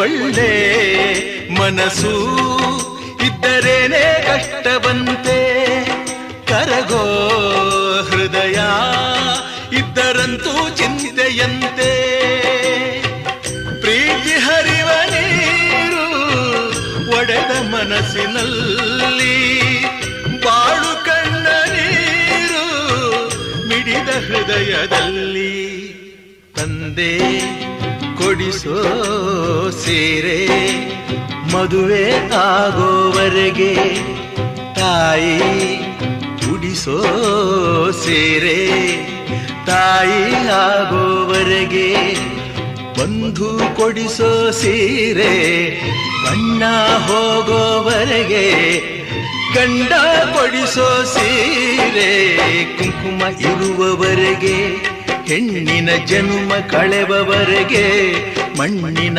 ಒಳ್ಳೆ ಮನಸ್ಸು ಇದ್ದರೇನೆ ಕಷ್ಟವಂತೆ, ಕರಗೋ ಹೃದಯ ಇದ್ದರಂತೂ ಚಿಂತೆಯಂತೆ. ಪ್ರೀತಿ ಹರಿವ ನೀರು ಒಡೆದ ಮನಸ್ಸಿನಲ್ಲಿ, ಬಾಳು ಕಣ್ಣ ನೀರು ಮಿಡಿದ ಹೃದಯದಲ್ಲಿ. ತಂದೆ ಕೊಡಿಸೋ ಸೀರೆ ಮದುವೆ ಆಗೋವರೆಗೆ, ತಾಯಿ ಉಡಿಸೋ ಸೀರೆ ತಾಯಿ ಆಗೋವರೆಗೆ, ಬಂಧು ಕೊಡಿಸೋ ಸೀರೆ ಗಂಡ ಹೋಗೋವರೆಗೆ, ಗಂಡ ಕೊಡಿಸೋ ಸೀರೆ ಕುಂಕುಮ ಇರುವವರೆಗೆ, ಹೆಣ್ಣಿನ ಜನ್ಮ ಕಳೆವವರೆಗೆ, ಮಣ್ಣಿನ